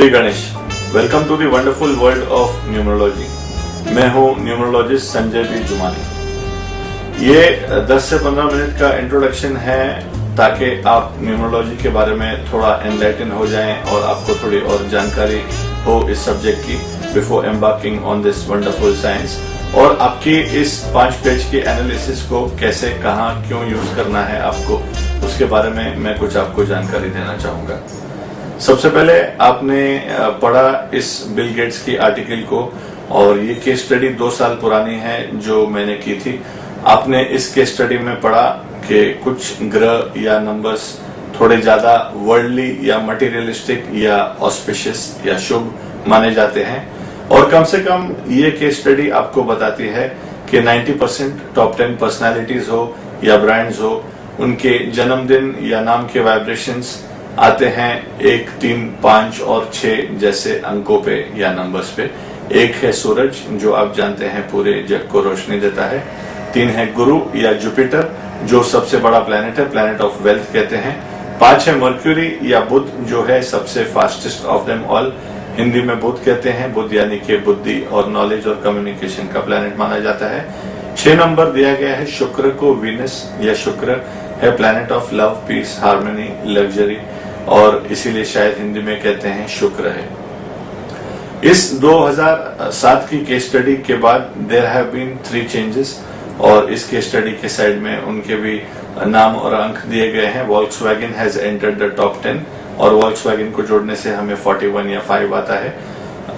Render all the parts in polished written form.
Shri Ganesh, welcome to the wonderful world of numerology. मैं हूं numerologist Sanjay B Jumani. ये 10 से 15 मिनट का इंट्रोडक्शन है ताकि आप न्यूमरोलॉजी के बारे में थोड़ा एनलाइटन हो जाएं और आपको थोड़ी और जानकारी हो इस सब्जेक्ट की before embarking on this wonderful science, और आपकी इस 5 पेज की एनालिसिस को कैसे, कहां, क्यों यूज करना है आपको, उसके बारे में मैं कुछ आपको जानकारी देना चाहूंगा। सबसे पहले आपने पढ़ा इस बिल गेट्स की आर्टिकल को, और ये केस स्टडी 2 साल पुरानी है जो मैंने की थी। आपने इस केस स्टडी में पढ़ा कि कुछ ग्रह या नंबर्स थोड़े ज्यादा वर्ल्डली या मटेरियलिस्टिक या ऑस्पिशियस या शुभ माने जाते हैं, और कम से कम ये केस स्टडी आपको बताती है कि 90% टॉप 10 पर्सनालिटीज हो या ब्रांड्स हो, उनके जन्मदिन या नाम के वाइब्रेशंस आते हैं 1, 3, 5 और 6 जैसे अंकों पे या नंबर्स पे। 1 है सूरज, जो आप जानते हैं पूरे जग को रोशनी देता है। 3 है गुरु या जुपिटर, जो सबसे बड़ा प्लैनेट है, प्लैनेट ऑफ वेल्थ कहते हैं। 5 है मर्क्यूरी या बुध, जो है सबसे fastest of them all, Hindi में बुध कहते हैं। बुध यानी कि बुद्धि और नॉलेज और कम्युनिकेशन का प्लैनेट माना जाता है। 6 नंबर दिया गया है शुक्र को, वीनस या शुक्र है planet of love, peace, harmony, luxury, और इसीलिए शायद हिंदी में कहते हैं शुक्र है। इस 2007 की केस स्टडी के बाद देयर हैव बीन 3 चेंजेस, और इस केस स्टडी के साइड में उनके भी नाम और अंक दिए गए हैं। Volkswagen has entered the top 10, और वॉल्क्सवैगन को जोड़ने से हमें 41 या 5 आता है।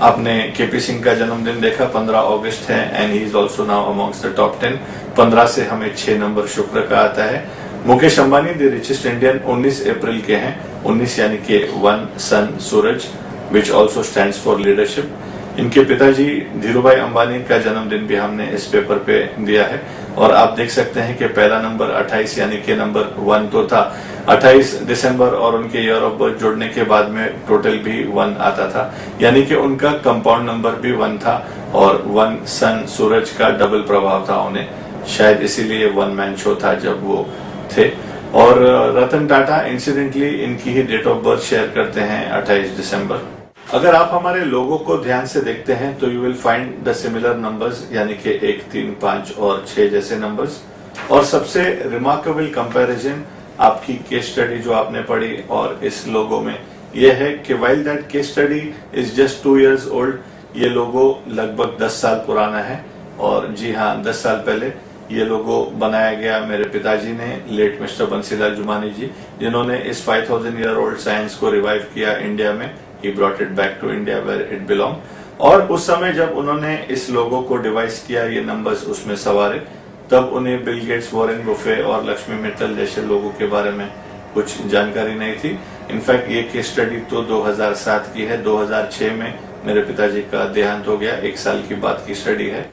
आपने केपी सिंह का जन्मदिन देखा, 15 अगस्त है, and he is also now amongst the top 10। 15 से हमें 6 नंबर शुक्र का आता है। Mukesh Ambani the richest Indian 19 अप्रैल के हैं, 19 यानी कि 1 सन सूरज, which also stands for leadership. इनके पिताजी धीरूभाई अंबानी का जन्मदिन भी हमने इस पेपर पे दिया है, और आप देख सकते हैं कि पहला नंबर 28 यानी कि नंबर 1 तो था। 28 दिसंबर और उनके ईयर ऑफ बर्थ जोड़ने के बाद में टोटल भी 1 आता था, यानी कि उनका कंपाउंड नंबर भी 1 था, और 1 सन सूरज का डबल प्रभाव था उन्हें, शायद इसीलिए 1 मैन शो था जब वो थे। और रतन टाटा इंसिडेंटली इनकी ही डेट ऑफ बर्थ शेयर करते हैं 28 दिसंबर। अगर आप हमारे लोगों को ध्यान से देखते हैं तो you will find the similar numbers, यानी कि 1, 3, 5 और 6 जैसे नंबर्स। और सबसे रिमार्केबल कंपैरिजन आपकी केस स्टडी जो आपने पढ़ी और इस लोगो में यह है कि while that case study is just 2 years old, ये लोगो लगभग 10 साल पुराना है। और जी हाँ, 10 साल पहले ये लोगो बनाया गया मेरे पिताजी ने, लेट मिस्टर बंसीलाल जुमानी जी, जिन्होंने इस 5000 year old साइंस को रिवाइव किया इंडिया में। He brought it back to India where it belong. और उस समय जब उन्होंने इस लोगो को डिवाइस किया, ये नंबर्स उसमें सवारे, तब उन्हें बिल गेट्स, वॉरेन बुफे और लक्ष्मी मित्तल जैसे लोगों के बारे में कुछ जानकारी नहीं थी। इनफैक्ट ये केस स्टडी तो 2007 की है। 2006 में मेरे पिताजी का देहांत हो गया, 1 साल की बात की स्टडी है।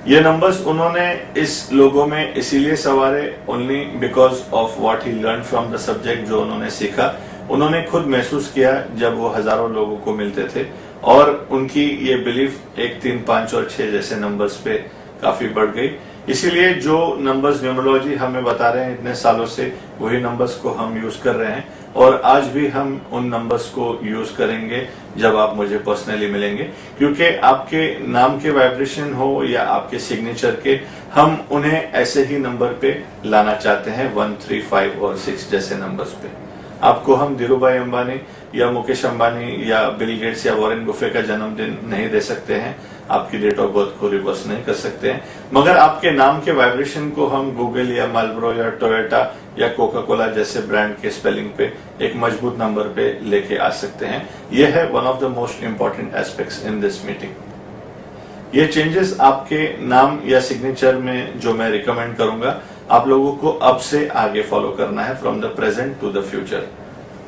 ये नंबर्स उन्होंने इस लोगो में इसीलिए सवारे only because of what he learn from the subject, जो उन्होंने सीखा, उन्होंने खुद महसूस किया जब वो हजारों लोगों को मिलते थे, और उनकी ये बिलीफ 1, 3, 5 और 6 जैसे नंबर्स पे काफी बढ़ गई। इसीलिए जो नंबर्स न्यूमरोलॉजी हमें बता रहे हैं इतने सालों से, वही नंबर्स को हम यूज कर रहे हैं, और आज भी हम उन नंबर्स को यूज करेंगे जब आप मुझे पर्सनली मिलेंगे, क्योंकि आपके नाम के वाइब्रेशन हो या आपके सिग्नेचर के, हम उन्हें ऐसे ही नंबर पे लाना चाहते हैं, 1, 3, 5 और 6 जैसे नंबर्स पे। आपको हम धीरूभाई अंबानी या मुकेश अंबानी या बिल गेट्स या वॉरेन बुफे का जन्मदिन नहीं दे सकते हैं, आपकी डेट ऑफ बर्थ को रिवर्स नहीं कर सकते हैं, मगर आपके नाम के वाइब्रेशन को हम गूगल या मार्लबोरो या टोयोटा या कोका कोला जैसे ब्रांड के स्पेलिंग पे एक मजबूत नंबर पे लेके आ सकते हैं। यह है one of the most important aspects in this meeting. ये चेंजेस आपके नाम या सिग्नेचर में जो मैं रिकमेंड करूंगा, आप लोगों को अब से आगे फॉलो करना है, from the present to the future.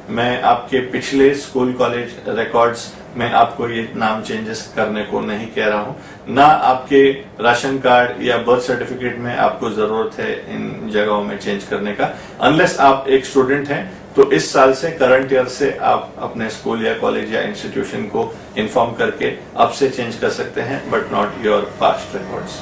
मैं आपके पिछले स्कूल कॉलेज रिकॉर्ड्स में आपको ये नाम चेंजेस करने को नहीं कह रहा हूं, ना आपके राशन कार्ड या बर्थ सर्टिफिकेट में आपको जरूरत है इन जगहों में चेंज करने का। अनलेस आप एक स्टूडेंट हैं तो इस साल से, करंट ईयर से, आप अपने स्कूल या कॉलेज या इंस्टीट्यूशन को इन्फॉर्म करके अब से चेंज कर सकते हैं, but not your past records.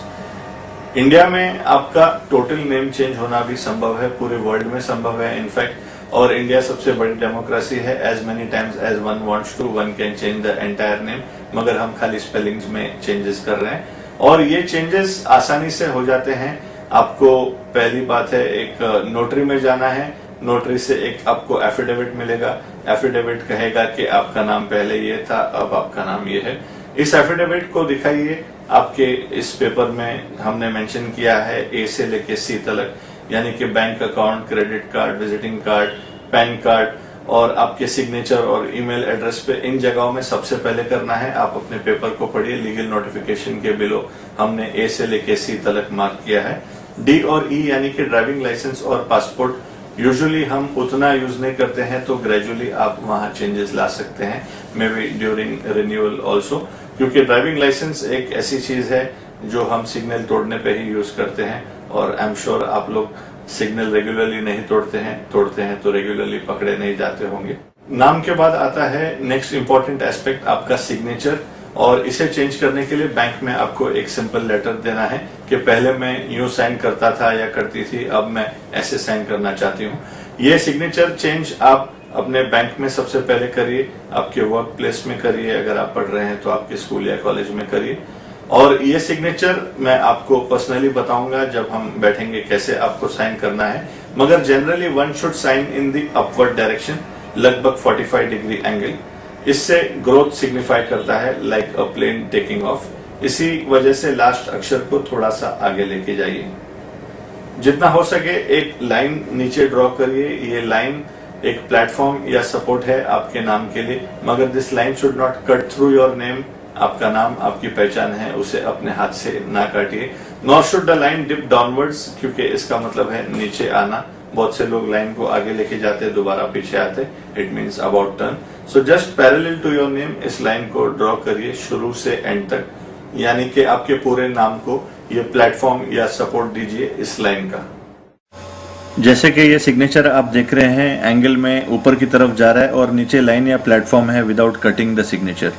India में आपका टोटल नेम चेंज होना भी संभव है, पूरे वर्ल्ड में संभव है। इनफैक्ट और इंडिया सबसे बड़ी डेमोक्रेसी है। As many times as one wants to, one can change the entire name, मगर हम खाली स्पेलिंग्स में चेंजेस कर रहे हैं और ये चेंजेस आसानी से हो जाते हैं। आपको पहली बात है, एक नोटरी में जाना है, नोटरी से एक आपको एफिडेविट मिलेगा। एफिडेविट कहेगा कि आपका नाम पहले ये था, अब आपका नाम ये है। इस एफिडेविट को दिखाइए। आपके इस पेपर में हमने मेंशन किया है ए से लेके सी तक, यानी कि bank account, credit card, visiting card, pan card और आपके सिग्नेचर और ईमेल एड्रेस पे इन जगहों में सबसे पहले करना है। आप अपने पेपर को पढ़िए, लीगल नोटिफिकेशन के बिलो हमने ए से लेके सी तक मार्क किया है। डी और ई यानी कि ड्राइविंग लाइसेंस और पासपोर्ट यूजुअली हम उतना यूज नहीं करते हैं, तो ग्रेजुअली आप वहां चेंजेस ला सकते हैं, may be during renewal also, क्योंकि ड्राइविंग लाइसेंस एक ऐसी चीज है जो हम सिग्नल तोड़ने पे ही यूज करते हैं और आई एम श्योर आप लोग सिग्नल रेगुलरली नहीं तोड़ते हैं तो रेगुलरली पकड़े नहीं जाते होंगे। नाम के बाद आता है नेक्स्ट इंपॉर्टेंट एस्पेक्ट, आपका सिग्नेचर, और इसे चेंज करने के लिए बैंक में आपको एक सिंपल लेटर देना है कि पहले मैं यूं साइन करता था या करती थी, अब मैं ऐसे साइन करना चाहती हूँ। ये सिग्नेचर चेंज आप अपने बैंक में सबसे पहले करिए, आपके वर्क प्लेस में करिए, अगर आप पढ़ रहे हैं तो आपके स्कूल या कॉलेज में करिए। और ये सिग्नेचर मैं आपको पर्सनली बताऊंगा जब हम बैठेंगे कैसे आपको साइन करना है, मगर generally one should sign in the upward direction, लगभग 45 डिग्री एंगल। इससे ग्रोथ सिग्निफाई करता है, like a plane taking off. इसी वजह से लास्ट अक्षर को थोड़ा सा आगे लेके जाइए। जितना हो सके एक लाइन नीचे ड्रॉ करिए। ये लाइन एक प्लेटफॉर्म या सपोर्ट है आपके नाम के लिए, मगर this line should not cut through your name. आपका नाम आपकी पहचान है, उसे अपने हाथ से ना काटिए। Not should the line dip downwards, क्योंकि इसका मतलब है नीचे आना। बहुत से लोग लाइन को आगे लेके जाते, दोबारा पीछे आते, it means about turn. So just parallel to your name इस लाइन को ड्रॉ करिए शुरू से एंड तक, यानी कि आपके पूरे नाम को ये प्लेटफॉर्म या सपोर्ट दीजिए इस लाइन का। जैसे कि ये सिग्नेचर आप देख रहे हैं एंगल में ऊपर की तरफ जा रहा है और नीचे लाइन या प्लेटफॉर्म है विदाउट कटिंग द सिग्नेचर।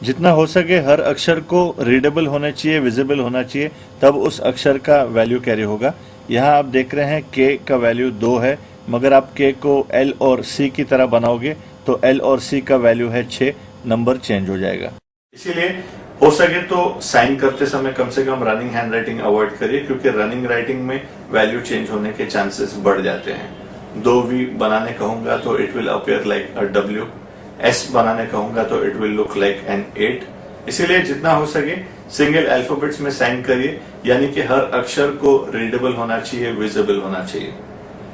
जितना हो सके हर अक्षर को रीडेबल होना चाहिए, विजिबल होना चाहिए, तब उस अक्षर का वैल्यू कैरी होगा। यहाँ आप देख रहे हैं के का वैल्यू 2 है, मगर आप के को एल और सी की तरह बनाओगे तो एल और सी का वैल्यू है 6, नंबर चेंज हो जाएगा। इसीलिए हो सके तो साइन करते समय कम से come running hand writing avoid करिए, क्योंकि रनिंग राइटिंग में वैल्यू चेंज होने के चांसेस बढ़ जाते हैं। 2V बनाने कहूंगा तो it will appear like a W, S बनाने कहूंगा तो it will look like an 8। इसीलिए जितना हो सके सिंगल अल्फाबेट्स में साइन करिए, यानी कि हर अक्षर को रीडेबल होना चाहिए, विजिबल होना चाहिए।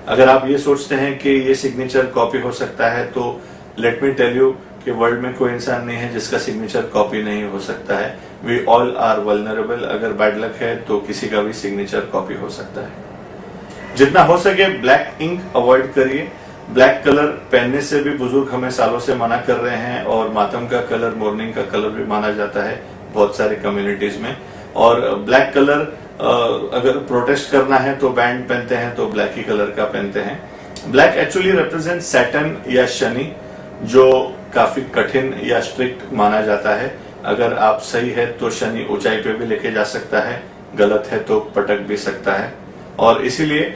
अगर आप ये सोचते हैं कि ये सिग्नेचर कॉपी हो सकता है, तो लेट मी टेल यू कि वर्ल्ड में कोई इंसान नहीं है जिसका सिग्नेचर कॉपी नहीं हो सकता है। We all are vulnerable. अगर बैड लक है तो किसी का भी सिग्नेचर कॉपी हो सकता है। जितना हो सके ब्लैक इंक अवॉइड करिए। ब्लैक कलर पहनने से भी बुजुर्ग हमें सालों से मना कर रहे हैं, और मातम का कलर, मोर्निंग का कलर भी माना जाता है बहुत सारी कम्युनिटीज में। और ब्लैक कलर अगर प्रोटेस्ट करना है तो बैंड पहनते हैं तो ब्लैक ही कलर का पहनते हैं। ब्लैक एक्चुअली रिप्रेजेंट सैटर्न या शनि, जो काफी कठिन या स्ट्रिक्ट माना जाता है। अगर आप सही है तो शनि ऊंचाई पे भी लेके जा सकता है, गलत है तो पटक भी सकता है, और इसीलिए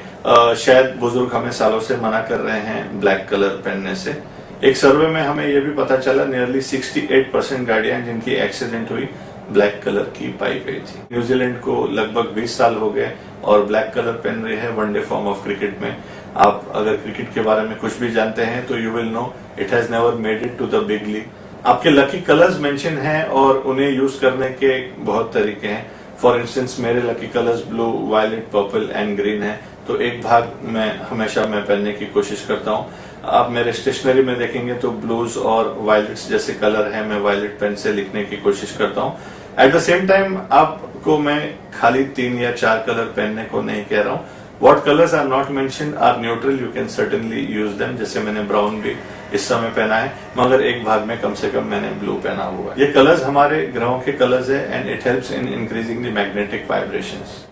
शायद बुजुर्ग हमें सालों से मना कर रहे हैं ब्लैक कलर पहनने से। एक सर्वे में हमें यह भी पता चला नियरली 68% गाड़ियां जिनकी एक्सीडेंट हुई ब्लैक कलर की पाई गई थी। न्यूजीलैंड को लगभग 20 साल हो गए और ब्लैक कलर पहन रही है वनडे फॉर्म ऑफ क्रिकेट में। आप अगर क्रिकेट के बारे में कुछ भी जानते हैं तो you will know it has never made it to the big league. आपके लकी कलर्स मेंशन हैं और उन्हें यूज करने के बहुत तरीके हैं। फॉर इंस्टेंस मेरे lucky colours blue, violet, purple and green है, तो एक भाग मैं हमेशा पहनने की कोशिश करता हूँ। आप मेरे स्टेशनरी में देखेंगे तो ब्लूज और वायलेट्स जैसे कलर है, मैं वायलेट पेन से लिखने की कोशिश करता हूँ। एट द सेम टाइम आपको मैं खाली 3 या 4 कलर पहनने को नहीं कह रहा हूँ। What colors are not mentioned are neutral, you can certainly use them। जैसे मैंने ब्राउन भी इस समय पहना है, मगर एक भाग में कम से कम मैंने ब्लू पहना हुआ है। ये कलर्स हमारे ग्रहों के कलर्स है and it helps in increasing the magnetic vibrations.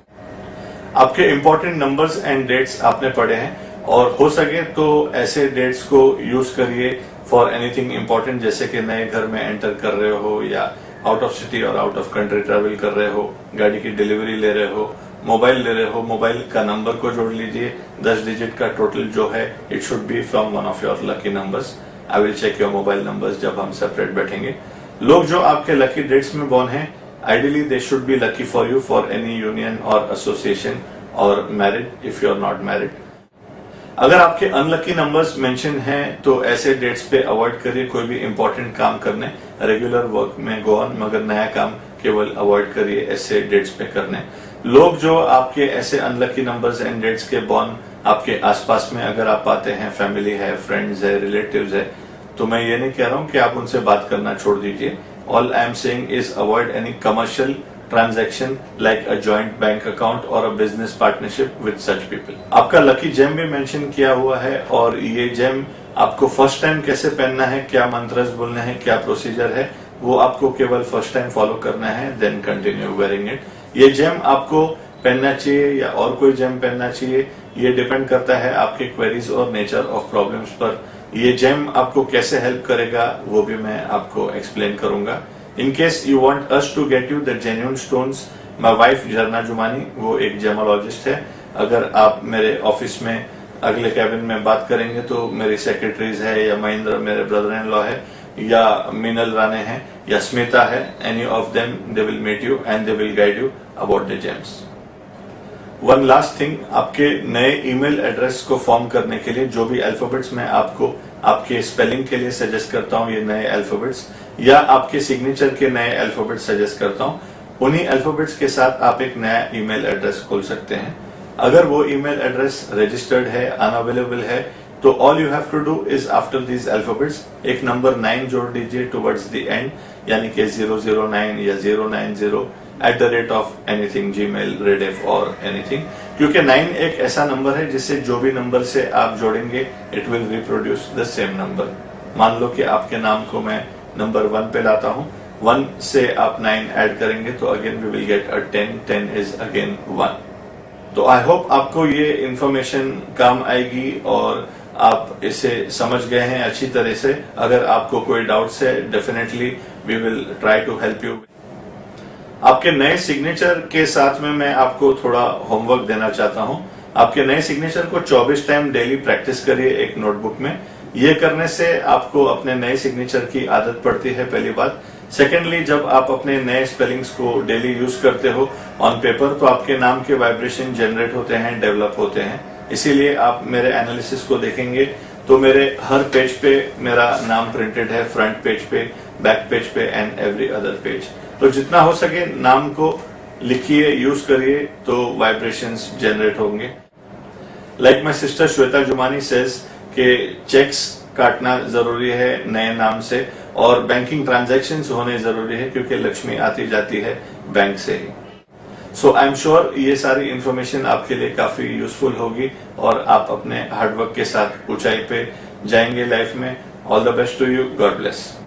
आपके इंपॉर्टेंट नंबर्स एंड डेट्स आपने पढ़े हैं, और हो सके तो ऐसे डेट्स को यूज करिए फॉर एनीथिंग इंपॉर्टेंट, जैसे कि नए घर में एंटर कर रहे हो, या आउट ऑफ सिटी और आउट ऑफ कंट्री ट्रेवल कर रहे हो, गाड़ी की डिलीवरी ले रहे हो, मोबाइल ले रहे हो, मोबाइल का नंबर को जोड़ लीजिए, 10 डिजिट का टोटल जो है it should be from one of your lucky numbers. I will check your mobile numbers जब हम सेपरेट बैठेंगे। लोग जो आपके लकी डेट्स में बॉर्न हैं, ideally they should be lucky for you for any union और एसोसिएशन और married if you are not married. अगर आपके अनलकी नंबर्स मेंशन हैं तो ऐसे डेट्स पे अवॉइड करिए कोई भी इंपॉर्टेंट काम करने। रेगुलर वर्क में गो ऑन, मगर नया काम केवल अवॉइड करिए ऐसे डेट्स पे करने। लोग जो आपके ऐसे अनलकी नंबर्स एंड डेट्स के बॉर्न आपके आसपास में अगर आप पाते हैं, फैमिली है, फ्रेंड्स है, रिलेटिव्स है, तो मैं ये नहीं कह रहा हूं कि आप उनसे बात करना छोड़ दीजिए। All I am saying is avoid any commercial transaction like a joint bank account और a business partnership with such people. आपका लकी जेम भी मेंशन किया हुआ है और ये जेम आपको फर्स्ट टाइम कैसे पहनना है, क्या मंत्रस बोलने हैं, क्या प्रोसीजर है, वो आपको केवल फर्स्ट टाइम फॉलो करना है, देन कंटिन्यू वेयरिंग इट। ये जेम आपको पहनना चाहिए या और कोई जेम पहनना चाहिए, ये डिपेंड करता है आपके क्वेरीज और नेचर ऑफ प्रॉब्लम्स पर। ये जेम आपको कैसे हेल्प करेगा वो भी मैं आपको एक्सप्लेन करूंगा। In case you want us to get you the genuine stones, my wife Jharna Jumani वो एक जेमोलॉजिस्ट है। अगर आप मेरे ऑफिस में अगले कैबिन में बात करेंगे तो मेरी सेक्रेटरीज है, या महेंद्र मेरे ब्रदर इन लॉ है, या मीनल राणे है, या स्मिता है, any of them they will meet you and they will guide you about the gems. One last thing, आपके नए ईमेल एड्रेस को फॉर्म करने के लिए जो भी अल्फाबेट्स मैं आपको आपके स्पेलिंग के लिए सजेस्ट करता हूं, ये नए अल्फाबेट्स, या आपके सिग्नेचर के नए अल्फाबेट्स सजेस्ट करता हूं, उन्हीं अल्फाबेट्स के साथ आप एक नया ईमेल एड्रेस खोल सकते हैं। अगर वो ईमेल एड्रेस रजिस्टर्ड है, अनअवेलेबल है, तो all you have to do is after these alphabets एक नंबर 9 जोड़ दीजिए टुवर्ड्स द एंड, यानी कि 009 या 090 @ anything, Gmail, Rediff और anything, क्योंकि 9 एक ऐसा नंबर है जिससे जो भी नंबर से आप जोड़ेंगे it will reproduce the same number. मान लो कि आपके नाम को मैं नंबर 1 पे लाता हूं, 1 से आप 9 ऐड करेंगे तो again we will get a 10, 10 is again 1। तो आई होप आपको ये इंफॉर्मेशन काम आएगी और आप इसे समझ गए हैं अच्छी तरह से। अगर आपको कोई डाउट्स है, definitely we will try to help you. आपके नए सिग्नेचर के साथ में मैं आपको थोड़ा होमवर्क देना चाहता हूं। आपके नए सिग्नेचर को 24 टाइम डेली प्रैक्टिस करिए एक नोटबुक में। ये करने से आपको अपने नए सिग्नेचर की आदत पड़ती है, पहली बात। सेकेंडली, जब आप अपने नए स्पेलिंग्स को डेली यूज करते हो ऑन पेपर तो आपके नाम के वाइब्रेशन जनरेट होते हैं, डेवलप होते हैं। इसीलिए आप मेरे एनालिसिस को देखेंगे तो मेरे हर पेज पे मेरा नाम प्रिंटेड है, फ्रंट पेज पे, बैक पेज पे एंड एवरी अदर पेज। तो जितना हो सके नाम को लिखिए, यूज करिए, तो वाइब्रेशंस जनरेट होंगे। Like my sister Shweta Jumani says कि चेक्स काटना जरूरी है नए नाम से और बैंकिंग ट्रांजैक्शंस होने जरूरी है क्योंकि लक्ष्मी आती जाती है बैंक से ही। सो आई एम श्योर ये सारी इंफॉर्मेशन आपके लिए काफी यूजफुल होगी और आप अपने हार्डवर्क के साथ ऊंचाई पे जाएंगे लाइफ में। All the best to you, God bless.